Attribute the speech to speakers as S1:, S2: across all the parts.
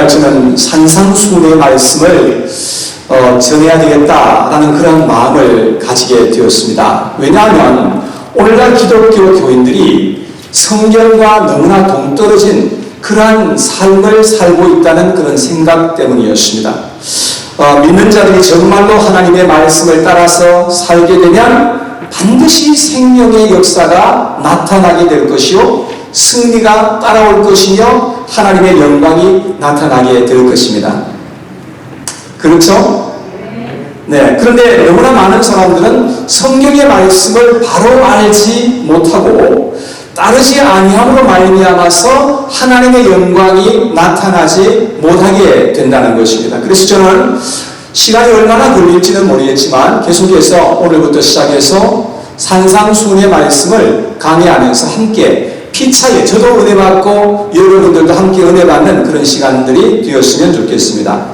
S1: 날 저는 산상수훈의 말씀을 전해야 되겠다라는 그런 마음을 가지게 되었습니다. 왜냐하면 오늘날 기독교 교인들이 성경과 너무나 동떨어진 그러한 삶을 살고 있다는 그런 생각 때문이었습니다. 믿는 자들이 정말로 하나님의 말씀을 따라서 살게 되면 반드시 생명의 역사가 나타나게 될 것이요, 승리가 따라올 것이며 하나님의 영광이 나타나게 될 것입니다. 그렇죠? 네. 그런데 너무나 많은 사람들은 성경의 말씀을 바로 알지 못하고 따르지 아니함으로 말미암아서 하나님의 영광이 나타나지 못하게 된다는 것입니다. 그래서 저는 시간이 얼마나 걸릴지는 모르겠지만 계속해서 오늘부터 시작해서 산상수훈의 말씀을 강의하면서 함께 피차에 저도 은혜 받고 여러분들도 함께 은혜 받는 그런 시간들이 되었으면 좋겠습니다.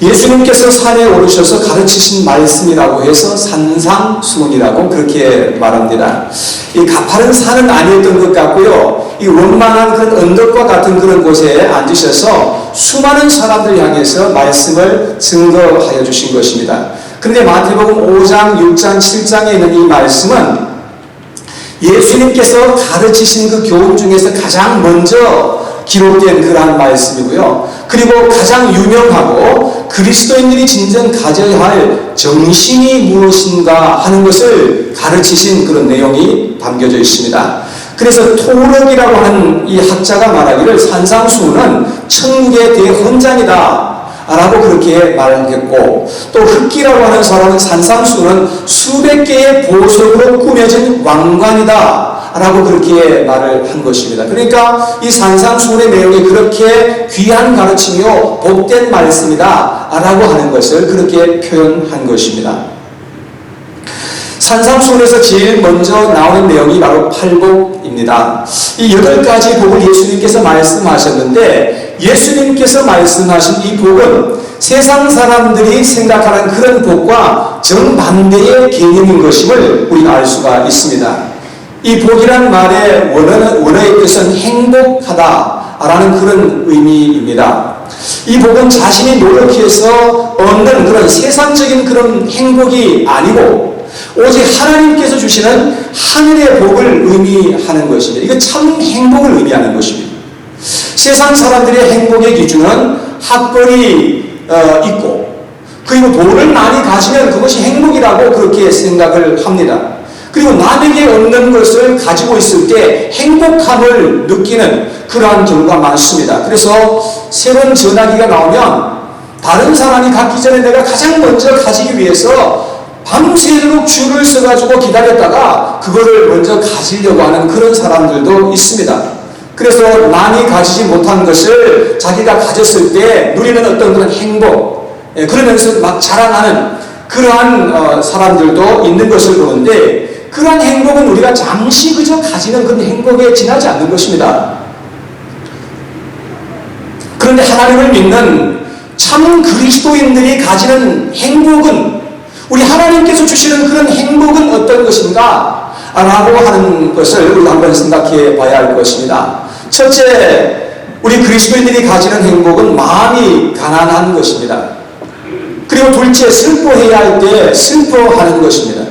S1: 예수님께서 산에 오르셔서 가르치신 말씀이라고 해서 산상수훈이라고 그렇게 말합니다. 이 가파른 산은 아니었던 것 같고요, 이 원만한 그런 언덕과 같은 그런 곳에 앉으셔서 수많은 사람들 향해서 말씀을 증거하여 주신 것입니다. 그런데 마태복음 5장, 6장, 7장에 있는 이 말씀은 예수님께서 가르치신 그 교훈 중에서 가장 먼저 기록된 그러한 말씀이고요. 그리고 가장 유명하고 그리스도인들이 진정 가져야 할 정신이 무엇인가 하는 것을 가르치신 그런 내용이 담겨져 있습니다. 그래서 토럭이라고 하는 이 학자가 말하기를 산상수훈은 천국의 대헌장이다 라고 그렇게 말을 했고, 또 흑기라고 하는 사람은 산상수훈은 수백 개의 보석으로 꾸며진 왕관이다 라고 그렇게 말을 한 것입니다. 그러니까 이 산상수훈의 내용이 그렇게 귀한 가르침이요 복된 말씀이다 라고 하는 것을 그렇게 표현한 것입니다. 산상수훈에서 제일 먼저 나오는 내용이 바로 팔복입니다. 이 8가지 복을 예수님께서 말씀하셨는데, 예수님께서 말씀하신 이 복은 세상 사람들이 생각하는 그런 복과 정반대의 개념인 것임을 우리가 알 수가 있습니다. 이 복이란 말의 원어의 뜻은 행복하다라는 그런 의미입니다. 이 복은 자신이 노력해서 얻는 그런 세상적인 그런 행복이 아니고 오직 하나님께서 주시는 하늘의 복을 의미하는 것입니다. 이거 참 행복을 의미하는 것입니다. 세상 사람들의 행복의 기준은 학벌이 있고, 그리고 돈을 많이 가지면 그것이 행복이라고 그렇게 생각을 합니다. 그리고 남에게 얻는 것을 가지고 있을 때 행복함을 느끼는 그러한 경우가 많습니다. 그래서 새로운 전화기가 나오면 다른 사람이 갖기 전에 내가 가장 먼저 가지기 위해서 밤새도록 줄을 서가지고 기다렸다가 그거를 먼저 가지려고 하는 그런 사람들도 있습니다. 그래서 남이 가지지 못한 것을 자기가 가졌을 때 누리는 어떤 그런 행복, 그러면서 막 자랑하는 그러한 사람들도 있는 것을 보는데, 그러한 행복은 우리가 잠시 그저 가지는 그런 행복에 지나지 않는 것입니다. 그런데 하나님을 믿는 참 그리스도인들이 가지는 행복은, 우리 하나님께서 주시는 그런 행복은 어떤 것인가? 라고 하는 것을 우리가 한번 생각해 봐야 할 것입니다. 첫째, 우리 그리스도인들이 가지는 행복은 마음이 가난한 것입니다. 그리고 둘째, 슬퍼해야 할 때 슬퍼하는 것입니다.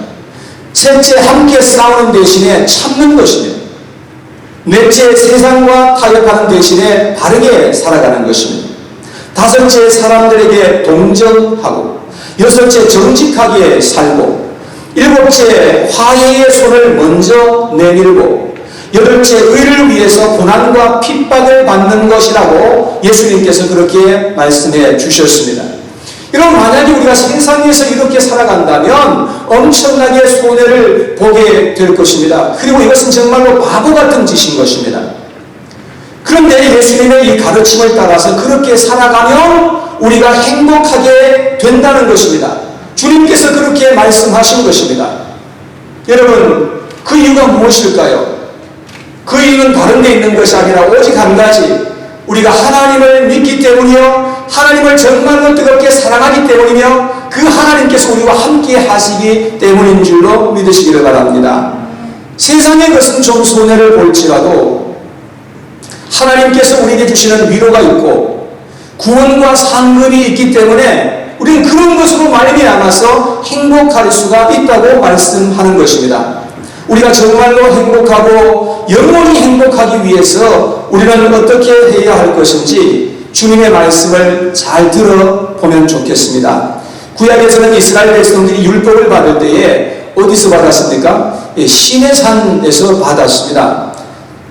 S1: 셋째, 함께 싸우는 대신에 참는 것입니다. 넷째, 세상과 타협하는 대신에 바르게 살아가는 것입니다. 다섯째, 사람들에게 동정하고, 여섯째, 정직하게 살고, 일곱째, 화해의 손을 먼저 내밀고, 여덟째, 의를 위해서 고난과 핍박을 받는 것이라고 예수님께서 그렇게 말씀해 주셨습니다. 여러분, 만약에 우리가 세상에서 이렇게 살아간다면 엄청나게 손해를 보게 될 것입니다. 그리고 이것은 정말로 바보 같은 짓인 것입니다. 그런데 예수님의 이 가르침을 따라서 그렇게 살아가면 우리가 행복하게 된다는 것입니다. 주님께서 그렇게 말씀하신 것입니다. 여러분, 그 이유가 무엇일까요? 그 이유는 다른 데 있는 것이 아니라 오직 한 가지, 우리가 하나님을 믿기 때문이요, 하나님을 정말로 뜨겁게 사랑하기 때문이며, 그 하나님께서 우리와 함께 하시기 때문인 줄로 믿으시기를 바랍니다. 세상의 것은 좀 손해를 볼지라도 하나님께서 우리에게 주시는 위로가 있고, 구원과 상급이 있기 때문에 우리는 그런 것으로 말미암아서 행복할 수가 있다고 말씀하는 것입니다. 우리가 정말로 행복하고 영원히 행복하기 위해서 우리는 어떻게 해야 할 것인지 주님의 말씀을 잘 들어보면 좋겠습니다. 구약에서는 이스라엘 백성들이 율법을 받을 때에 어디서 받았습니까? 시내산에서 받았습니다.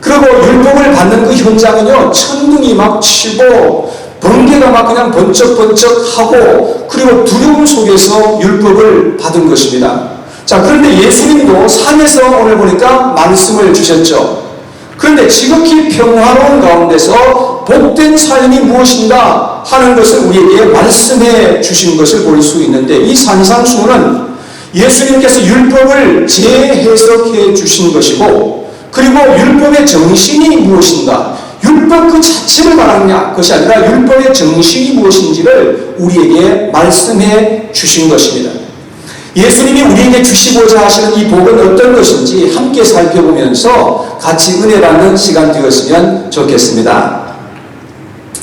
S1: 그리고 율법을 받는 그 현장은요, 천둥이 막 치고 번개가 막 그냥 번쩍번쩍하고 그리고 두려움 속에서 율법을 받은 것입니다. 자, 그런데 예수님도 산에서 오늘 보니까 말씀을 주셨죠. 그런데 지극히 평화로운 가운데서 복된 삶이 무엇인가 하는 것을 우리에게 말씀해 주신 것을 볼 수 있는데, 이 산상수훈은 예수님께서 율법을 재해석해 주신 것이고, 그리고 율법의 정신이 무엇인가, 율법 그 자체를 말하는 것이 아니라 율법의 정신이 무엇인지를 우리에게 말씀해 주신 것입니다. 예수님이 우리에게 주시고자 하시는 이 복은 어떤 것인지 함께 살펴보면서 같이 은혜 받는 시간 되었으면 좋겠습니다.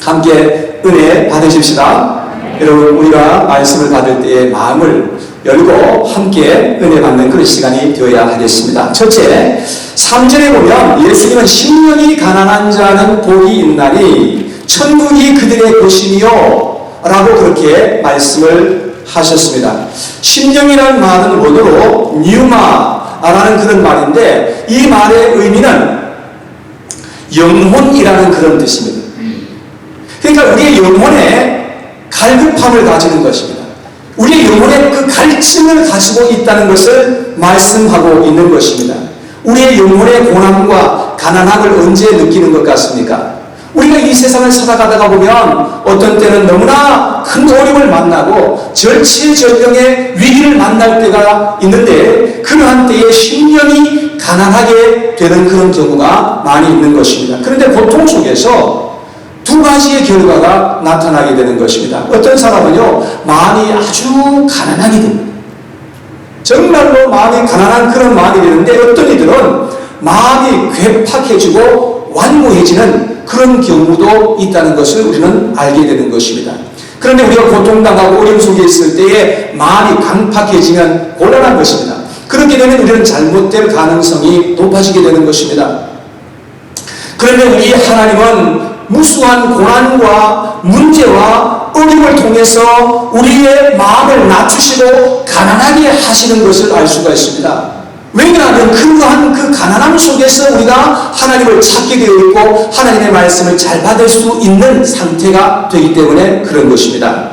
S1: 함께 은혜 받으십시다. 여러분, 우리가 말씀을 받을 때에 마음을 열고 함께 은혜 받는 그런 시간이 되어야 하겠습니다. 첫째, 3절에 보면 예수님은 심령이 가난한 자는 복이 있나니 천국이 그들의 것이니요 라고 그렇게 말씀을 하셨습니다. 심령이라는 말은 원어로 뉴마라는 그런 말인데, 이 말의 의미는 영혼이라는 그런 뜻입니다. 그러니까 우리의 영혼에 갈급함을 가지는 것입니다. 우리의 영혼에 그 갈증을 가지고 있다는 것을 말씀하고 있는 것입니다. 우리의 영혼의 고난과 가난함을 언제 느끼는 것 같습니까? 우리가 이 세상을 살아가다가 보면 어떤 때는 너무나 큰 어려움을 만나고 절체절명의 위기를 만날 때가 있는데, 그러한 때에 심령이 가난하게 되는 그런 경우가 많이 있는 것입니다. 그런데 고통 속에서 두 가지의 결과가 나타나게 되는 것입니다. 어떤 사람은요, 마음이 아주 가난하게 됩니다. 정말로 마음이 가난한 그런 마음이 되는데, 어떤 이들은 마음이 괴팍해지고 완고해지는 그런 경우도 있다는 것을 우리는 알게 되는 것입니다. 그런데 우리가 고통당하고 어려움 속에 있을 때에 마음이 강팍해지면 곤란한 것입니다. 그렇게 되면 우리는 잘못될 가능성이 높아지게 되는 것입니다. 그런데 우리 하나님은 무수한 고난과 문제와 어려움을 통해서 우리의 마음을 낮추시고 가난하게 하시는 것을 알 수가 있습니다. 왜냐하면 그러한 그 가난함 속에서 우리가 하나님을 찾게 되어 있고 하나님의 말씀을 잘 받을 수 있는 상태가 되기 때문에 그런 것입니다.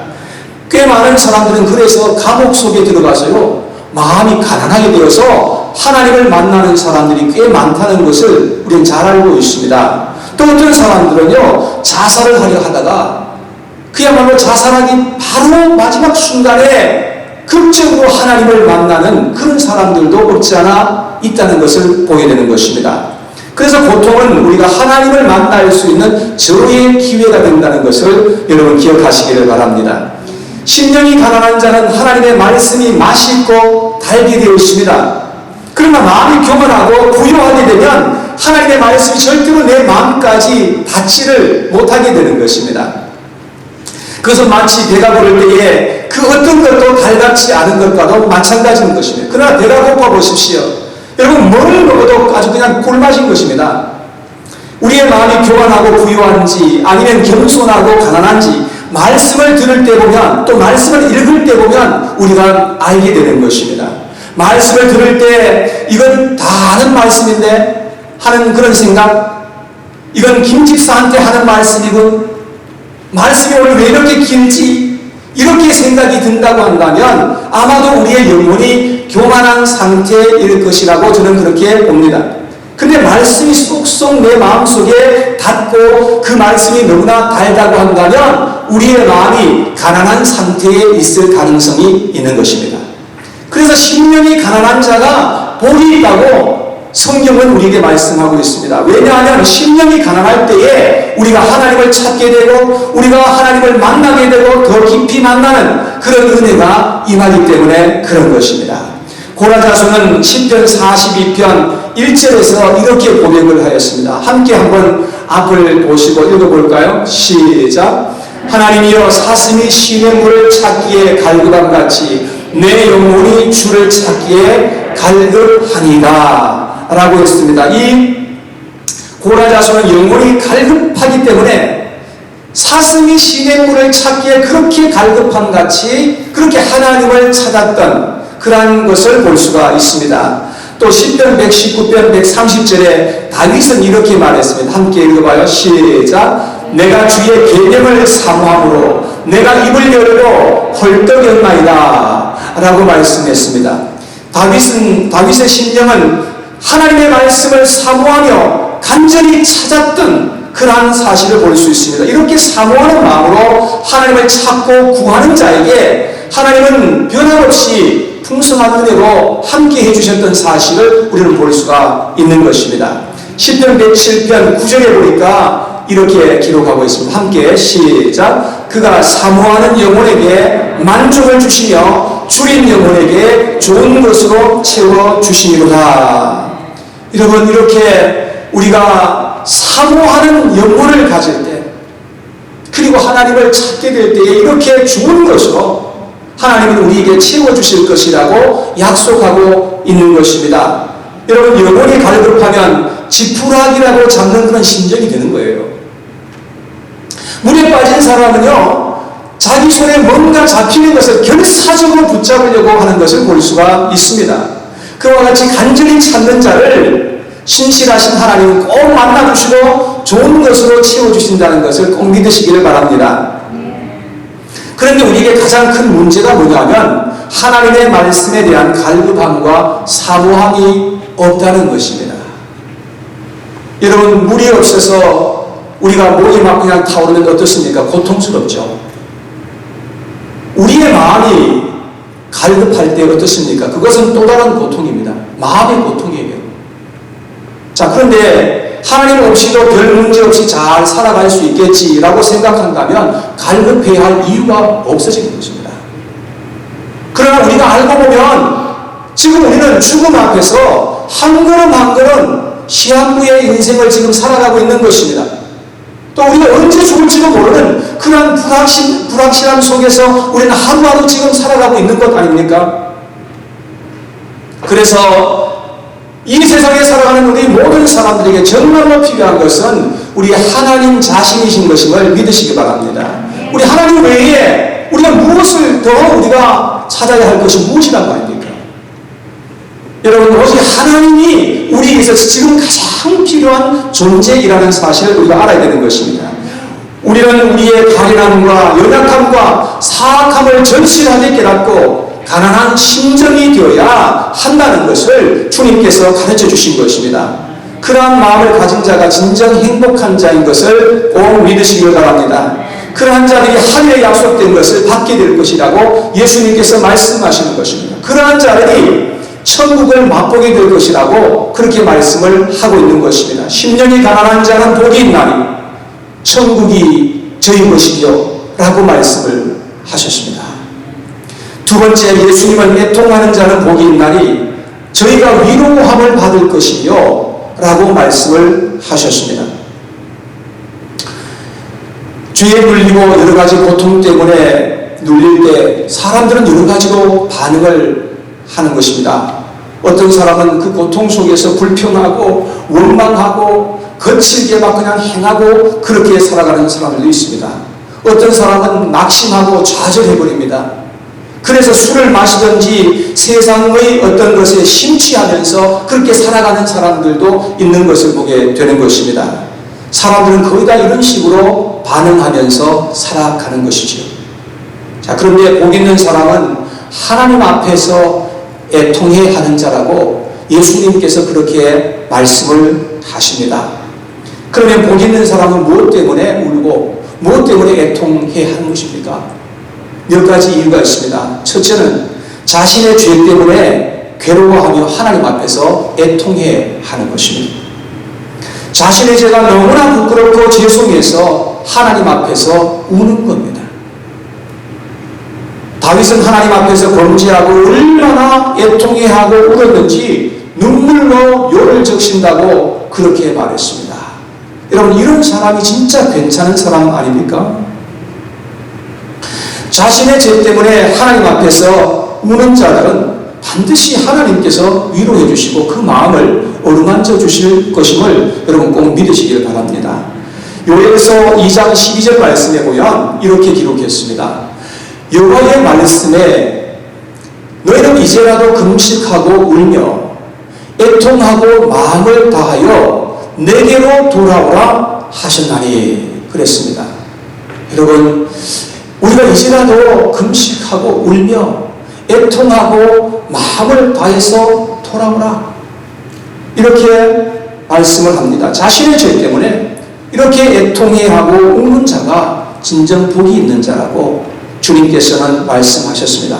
S1: 꽤 많은 사람들은 그래서 감옥 속에 들어가서요, 마음이 가난하게 되어서 하나님을 만나는 사람들이 꽤 많다는 것을 우리는 잘 알고 있습니다. 또 어떤 사람들은요, 자살을 하려 하다가 그야말로 자살하기 바로 마지막 순간에 극적으로 하나님을 만나는 그런 사람들도 없지 않아 있다는 것을 보게 되는 것입니다. 그래서 고통은 우리가 하나님을 만날 수 있는 절호의 기회가 된다는 것을 여러분 기억하시기를 바랍니다. 심령이 가난한 자는 하나님의 말씀이 맛있고 달게 되어 있습니다. 그러나 마음이 교만하고 부유하게 되면 하나님의 말씀이 절대로 내 마음까지 닿지를 못하게 되는 것입니다. 그것은 마치 배가 부를 때에 그 어떤 것도 달갑지 않은 것과도 마찬가지인 것입니다. 그러나 배가 고파 보십시오. 여러분, 뭘 먹어도 아주 그냥 꿀맛인 것입니다. 우리의 마음이 교만하고 부유한지 아니면 겸손하고 가난한지 말씀을 들을 때 보면, 또 말씀을 읽을 때 보면 우리가 알게 되는 것입니다. 말씀을 들을 때 이건 다 아는 말씀인데 하는 그런 생각, 이건 김집사한테 하는 말씀이고 말씀이 오늘 왜 이렇게 길지? 이렇게 생각이 든다고 한다면 아마도 우리의 영혼이 교만한 상태일 것이라고 저는 그렇게 봅니다. 근데 말씀이 쏙쏙 내 마음속에 닿고 그 말씀이 너무나 달다고 한다면 우리의 마음이 가난한 상태에 있을 가능성이 있는 것입니다. 그래서 심령이 가난한 자가 복이 있다고 성경은 우리에게 말씀하고 있습니다. 왜냐하면 심령이 가난할 때에 우리가 하나님을 찾게 되고 우리가 하나님을 만나게 되고 더 깊이 만나는 그런 은혜가 임하기 때문에 그런 것입니다. 고라자서는 시편 42편 1절에서 이렇게 고백을 하였습니다. 함께 한번 앞을 보시고 읽어볼까요? 시작. 하나님이여 사슴이 시냇물을 찾기에 갈급함같이 내 영혼이 주를 찾기에 갈급하니라 라고 했습니다. 이 고라자손은 영혼이 갈급하기 때문에 사슴이 시냇물을 찾기에 그렇게 갈급함같이 그렇게 하나님을 찾았던 그러한 것을 볼 수가 있습니다. 또 시편 119편 130절에 다윗은 이렇게 말했습니다. 함께 읽어봐요. 시작. 내가 주의 계명을 사모함으로 내가 입을 열고 헐떡였나이다 라고 말씀했습니다. 다윗의 심령은 하나님의 말씀을 사모하며 간절히 찾았던 그러한 사실을 볼 수 있습니다. 이렇게 사모하는 마음으로 하나님을 찾고 구하는 자에게 하나님은 변함없이 풍성한 은혜로 함께 해주셨던 사실을 우리는 볼 수가 있는 것입니다. 시편 107편 9절에 보니까 이렇게 기록하고 있습니다. 함께 시작. 그가 사모하는 영혼에게 만족을 주시며 줄인 영혼에게 좋은 것으로 채워주시니로다. 여러분, 이렇게 우리가 사모하는 영혼을 가질 때 그리고 하나님을 찾게 될 때에 이렇게 좋은 것으로 하나님은 우리에게 채워주실 것이라고 약속하고 있는 것입니다. 여러분, 영혼이 갈급하면 지푸라기라도 잡는 그런 심정이 되는 거예요. 물에 빠진 사람은요, 자기 손에 뭔가 잡히는 것을 결사적으로 붙잡으려고 하는 것을 볼 수가 있습니다. 그와 같이 간절히 찾는 자를 신실하신 하나님은 꼭 만나주시고 좋은 것으로 채워주신다는 것을 꼭 믿으시기를 바랍니다. 그런데 우리에게 가장 큰 문제가 뭐냐면 하나님의 말씀에 대한 갈급함과 사모함이 없다는 것입니다. 여러분, 물이 없어서 우리가 목이 막 그냥 타오르면 어떻습니까? 고통스럽죠. 우리의 마음이 갈급할 때 어떻습니까? 그것은 또 다른 고통입니다. 마음의 고통이에요. 자, 그런데 하나님 없이도 별 문제 없이 잘 살아갈 수 있겠지라고 생각한다면 갈급해야 할 이유가 없어지는 것입니다. 그러나 우리가 알고 보면 지금 우리는 죽음 앞에서 한 걸음 한 걸음 시한부의 인생을 지금 살아가고 있는 것입니다. 또 우리가 언제 죽을지도 모르는 그런 불확실함 속에서 우리는 하루하루 지금 살아가고 있는 것 아닙니까? 그래서 이 세상에 살아가는 우리 모든 사람들에게 정말로 필요한 것은 우리 하나님 자신이신 것임을 믿으시기 바랍니다. 우리 하나님 외에 우리가 무엇을 더 우리가 찾아야 할 것이 무엇이란 말입니까? 여러분, 오직 하나님이 우리에게서 지금 가장 필요한 존재이라는 사실을 우리가 알아야 되는 것입니다. 우리는 우리의 가련함과 연약함과 사악함을 절실하게 깨닫고 가난한 심정이 되어야 한다는 것을 주님께서 가르쳐 주신 것입니다. 그러한 마음을 가진 자가 진정 행복한 자인 것을 꼭 믿으시길 바랍니다. 그러한 자들이 하늘에 약속된 것을 받게 될 것이라고 예수님께서 말씀하시는 것입니다. 그러한 자들이 천국을 맛보게 될 것이라고 그렇게 말씀을 하고 있는 것입니다. 심령이 가난한 자는 복이 있나니 천국이 저희 것이요 라고 말씀을 하셨습니다. 두 번째, 예수님은 애통하는 자는 복이 있나니 저희가 위로함을 받을 것이요 라고 말씀을 하셨습니다. 죄에 눌리고 여러 가지 고통 때문에 눌릴 때 사람들은 여러 가지로 반응을 하는 것입니다. 어떤 사람은 그 고통 속에서 불평하고 원망하고 거칠게 막 그냥 행하고 그렇게 살아가는 사람들도 있습니다. 어떤 사람은 낙심하고 좌절해버립니다. 그래서 술을 마시든지 세상의 어떤 것에 심취하면서 그렇게 살아가는 사람들도 있는 것을 보게 되는 것입니다. 사람들은 거의 다 이런 식으로 반응하면서 살아가는 것이죠. 자, 그런데 복 있는 사람은 하나님 앞에서 애통해 하는 자라고 예수님께서 그렇게 말씀을 하십니다. 그러면 복 있는 사람은 무엇 때문에 울고 무엇 때문에 애통해 하는 것입니까? 몇 가지 이유가 있습니다. 첫째는 자신의 죄 때문에 괴로워하며 하나님 앞에서 애통해 하는 것입니다. 자신의 죄가 너무나 부끄럽고 죄송해서 하나님 앞에서 우는 겁니다. 다윗은 하나님 앞에서 범죄하고 얼마나 애통해하고 울었는지 눈물로 요를 적신다고 그렇게 말했습니다. 여러분, 이런 사람이 진짜 괜찮은 사람 아닙니까? 자신의 죄 때문에 하나님 앞에서 우는 자들은 반드시 하나님께서 위로해 주시고 그 마음을 어루만져 주실 것임을 여러분 꼭 믿으시길 바랍니다. 요엘서 2장 12절 말씀에 보면 이렇게 기록했습니다. 여호와의 말씀에 너희는 이제라도 금식하고 울며 애통하고 마음을 다하여 내게로 돌아오라 하셨나니 그랬습니다. 여러분, 우리가 이제라도 금식하고 울며 애통하고 마음을 다해서 돌아오라 이렇게 말씀을 합니다. 자신의 죄 때문에 이렇게 애통해하고 우는 자가 진정 복이 있는 자라고 주님께서는 말씀하셨습니다.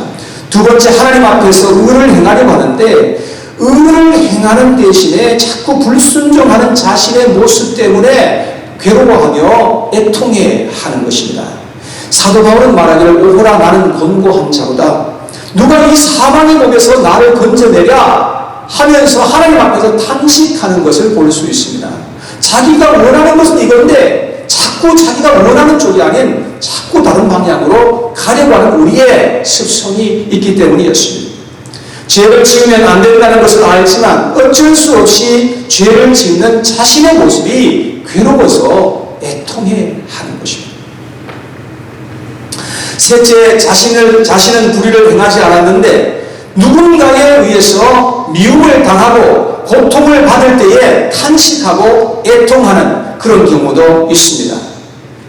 S1: 두 번째, 하나님 앞에서 의를 행하려고 하는데 의를 행하는 대신에 자꾸 불순종하는 자신의 모습 때문에 괴로워하며 애통해하는 것입니다. 사도 바울은 말하기를 오호라 나는 곤고한 자로다. 누가 이 사망의 몸에서 나를 건져내랴 하면서 하나님 앞에서 탄식하는 것을 볼 수 있습니다. 자기가 원하는 것은 이건데 자꾸 자기가 원하는 쪽이 아닌 자꾸 다른 방향으로 가려고 하는 우리의 습성이 있기 때문이었습니다. 죄를 지으면 안 된다는 것을 알지만 어쩔 수 없이 죄를 짓는 자신의 모습이 괴로워서 애통해하는 것입니다. 셋째, 자신은 불의를 행하지 않았는데 누군가에 의해서 미움을 당하고 고통을 받을 때에 탄식하고 애통하는 그런 경우도 있습니다.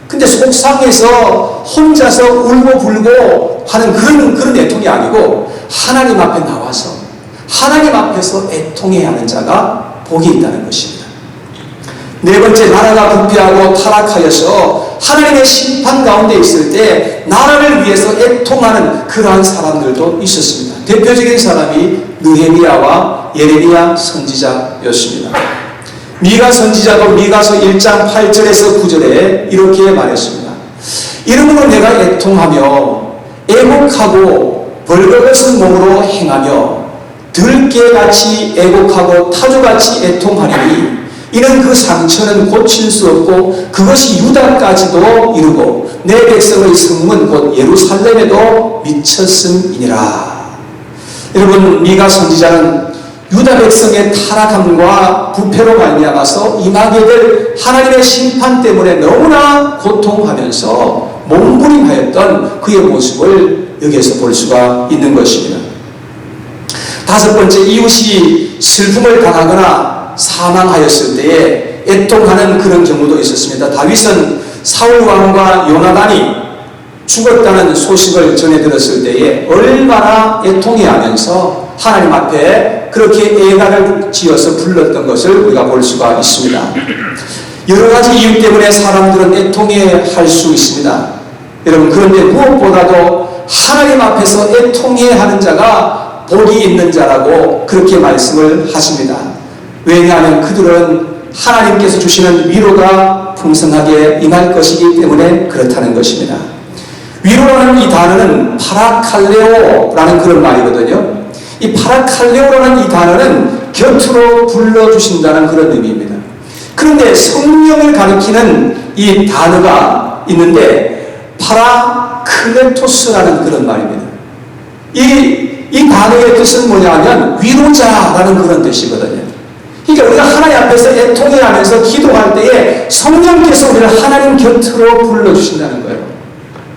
S1: 근데 속상해서 혼자서 울고 불고 하는 그런 애통이 아니고 하나님 앞에 나와서 하나님 앞에서 애통해야 하는 자가 복이 있다는 것입니다. 네 번째, 나라가 부패하고 타락하여서 하나님의 심판 가운데 있을 때 나라를 위해서 애통하는 그러한 사람들도 있었습니다. 대표적인 사람이 느헤미야와 예레미야 선지자였습니다. 미가 선지자도 미가서 1장 8절에서 9절에 이렇게 말했습니다. 이러므로 내가 애통하며 애곡하고 벌거벗은 몸으로 행하며 들깨같이 애곡하고 타조같이 애통하리니 이는 그 상처는 고칠 수 없고 그것이 유다까지도 이르고 내 백성의 성문 곧 예루살렘에도 미쳤음이니라. 여러분, 미가 선지자는 유다 백성의 타락함과 부패로 말미암아서 임하게 될 하나님의 심판 때문에 너무나 고통하면서 몸부림하였던 그의 모습을 여기에서 볼 수가 있는 것입니다. 다섯 번째, 이웃이 슬픔을 당하거나 사망하였을 때에 애통하는 그런 경우도 있었습니다. 다윗은 사울 왕과 요나단이 죽었다는 소식을 전해 들었을 때에 얼마나 애통해하면서 하나님 앞에 그렇게 애가를 지어서 불렀던 것을 우리가 볼 수가 있습니다. 여러 가지 이유 때문에 사람들은 애통해할 수 있습니다. 여러분, 그런데 무엇보다도 하나님 앞에서 애통해하는 자가 복이 있는 자라고 그렇게 말씀을 하십니다. 왜냐하면 그들은 하나님께서 주시는 위로가 풍성하게 임할 것이기 때문에 그렇다는 것입니다. 위로라는 이 단어는 파라칼레오라는 그런 말이거든요. 이 파라칼레오라는 이 단어는 곁으로 불러주신다는 그런 의미입니다. 그런데 성령을 가리키는 이 단어가 있는데 파라클레토스라는 그런 말입니다. 이 단어의 뜻은 뭐냐면 위로자라는 그런 뜻이거든요. 그러니까 우리가 하나님 앞에서 애통해하면서 기도할 때에 성령께서 우리를 하나님 곁으로 불러주신다는 거예요.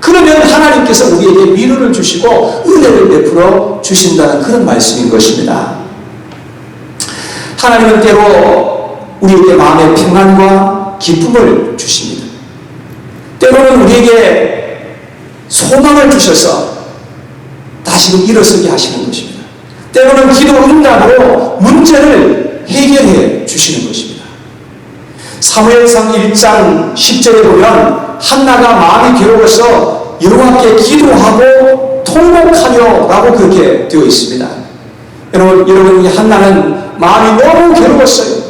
S1: 그러면 하나님께서 우리에게 위로를 주시고 은혜를 베풀어 주신다는 그런 말씀인 것입니다. 하나님은 때로 우리에게 마음의 평안과 기쁨을 주십니다. 때로는 우리에게 소망을 주셔서 다시금 일어서게 하시는 것입니다. 때로는 기도 응답으로 문제를 해결해 주시는 것입니다. 사무엘상 1장 10절에 보면 한나가 마음이 괴로워서 여호와께 기도하고 통곡하며 라고 그렇게 되어 있습니다. 여러분, 한나는 마음이 너무 괴로웠어요.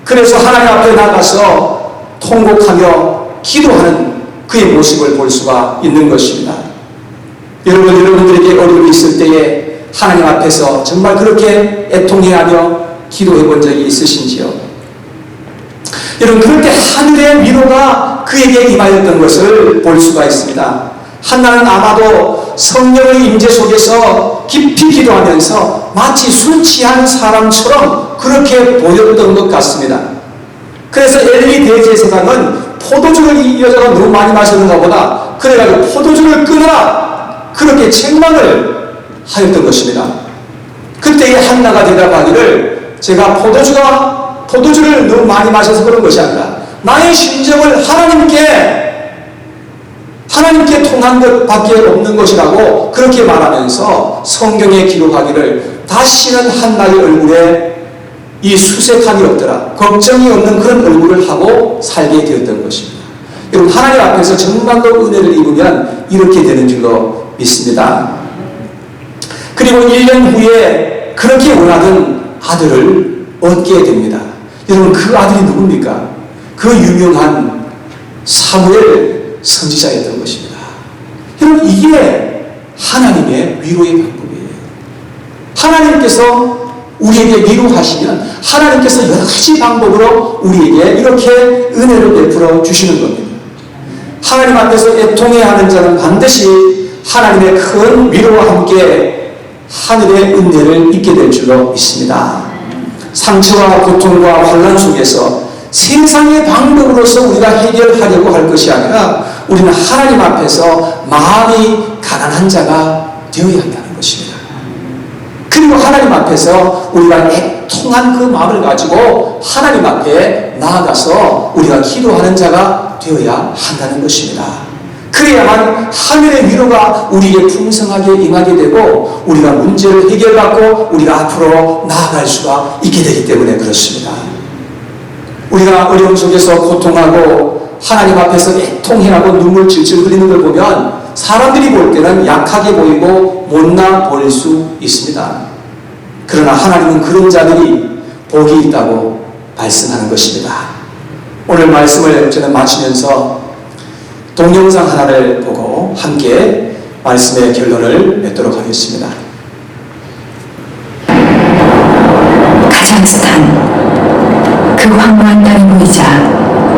S1: 그래서 하나님 앞에 나가서 통곡하며 기도하는 그의 모습을 볼 수가 있는 것입니다. 여러분들에게 어려움이 있을 때에 하나님 앞에서 정말 그렇게 애통해하며 기도해 본 적이 있으신지요? 여러분, 그럴 때 하늘의 위로가 그에게 임하였던 것을 볼 수가 있습니다. 한나는 아마도 성령의 임재 속에서 깊이 기도하면서 마치 술 취한 사람처럼 그렇게 보였던 것 같습니다. 그래서 엘리 대제사장은 포도주를 이 여자가 너무 많이 마셨는가 보다 그래가지고 포도주를 끊어라 그렇게 책망을 하였던 것입니다. 그때 한나가 대답하기를 제가 포도주를 너무 많이 마셔서 그런 것이 아니라 나의 심정을 하나님께 통한 것밖에 없는 것이라고 그렇게 말하면서 성경에 기록하기를 다시는 한나의 얼굴에 이 수색함이 없더라, 걱정이 없는 그런 얼굴을 하고 살게 되었던 것입니다. 여러분, 하나님 앞에서 정말로 은혜를 입으면 이렇게 되는 줄로 믿습니다. 그리고 1년 후에 그렇게 원하던 아들을 얻게 됩니다. 여러분, 그 아들이 누굽니까? 그 유명한 사무엘 선지자였던 것입니다. 여러분, 이게 하나님의 위로의 방법이에요. 하나님께서 우리에게 위로하시면 하나님께서 여러 가지 방법으로 우리에게 이렇게 은혜를 베풀어 주시는 겁니다. 하나님 앞에서 애통해야 하는 자는 반드시 하나님의 큰 위로와 함께 하늘의 은혜를 입게 될 줄로 믿습니다. 상처와 고통과 혼란 속에서 세상의 방법으로서 우리가 해결하려고 할 것이 아니라 우리는 하나님 앞에서 마음이 가난한 자가 되어야 한다는 것입니다. 그리고 하나님 앞에서 우리가 애통한 그 마음을 가지고 하나님 앞에 나아가서 우리가 기도하는 자가 되어야 한다는 것입니다. 그래야만 하늘의 위로가 우리에게 풍성하게 임하게 되고 우리가 문제를 해결받고 우리가 앞으로 나아갈 수가 있게 되기 때문에 그렇습니다. 우리가 어려움 속에서 고통하고 하나님 앞에서 애통해하고 눈물 질질 흘리는 걸 보면 사람들이 볼 때는 약하게 보이고 못나 보일 수 있습니다. 그러나 하나님은 그런 자들이 복이 있다고 말씀하는 것입니다. 오늘 말씀을 저는 마치면서 동영상 하나를 보고 함께 말씀의 결론을 맺도록 하겠습니다.
S2: 카자흐스탄, 그 황무한 땅이 보이자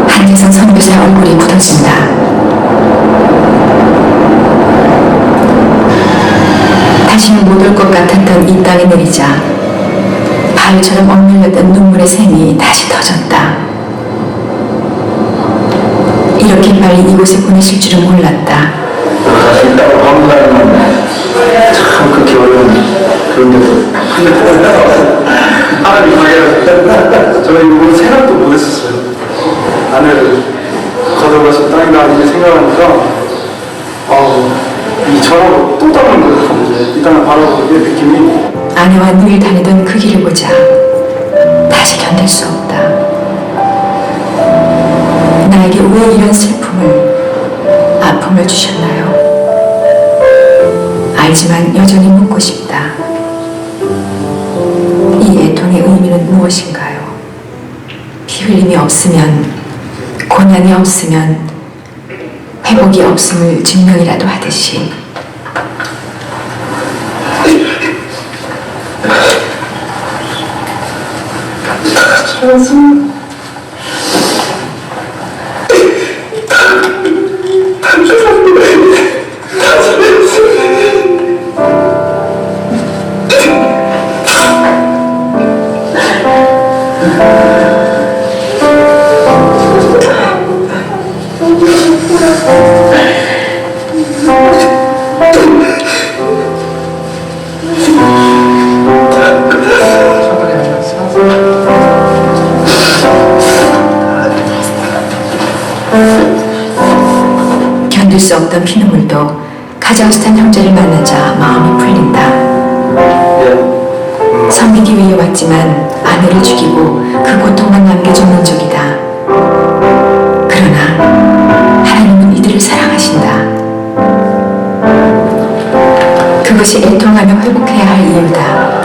S2: 한혜성 선교사의 얼굴이 굳어진다. 다시는 못 올 것 같았던 이 땅에 내리자 바위처럼 억눌렸던 눈물의 샘이 다시 터졌다. 이렇게 빨리 이곳에 보내실 줄은 몰랐다.
S3: 사실 있다고 방문하면 참 그렇게 어려운 그런데도 하나님 가게라 저는 이거 생각도 못했었어요. 아내를 거둬가서 땅이다 이렇게 생각하니까 이 저하고 또 다른 거예요. 이제 이 땅을 바라보는 게 느낌이
S2: 아내와 늘 다니던 그 길을 보자 다시 견딜 수 없다. 나에게 왜 이런 슬픔을, 아픔을 주셨나요? 알지만 여전히 묻고 싶다. 이 애통의 의미는 무엇인가요? 피 흘림이 없으면, 고난이 없으면 회복이 없음을 증명이라도 하듯이 견딜 수 없던 피눈물도 카자흐스탄 형제를 만나자 마음이 풀린다. 섬기기 위해 왔지만 아내를 죽이고 그 고통만 남겨준 민족이다. 그러나 하나님은 이들을 사랑하신다. 그것이 애통하며 회복해야 할 이유다.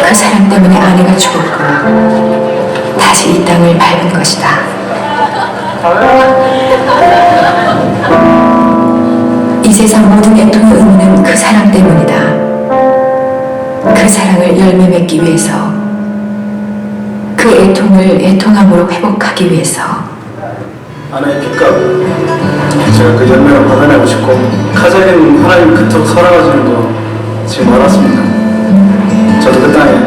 S2: 그 사랑 때문에 아내가 죽었고 다시 이 땅을 밟은 것이다. 이 세상 모든 애통의 의미는 그 사랑 때문이다. 그 사랑을 열매 맺기 위해서, 그 애통을 애통함으로 회복하기 위해서
S3: 아내의 빚값 제가 그 열매를 받아내고 싶고 가장인 하나님 그토록 사랑하시는 거 지금 알았습니다. 저도 그 땅에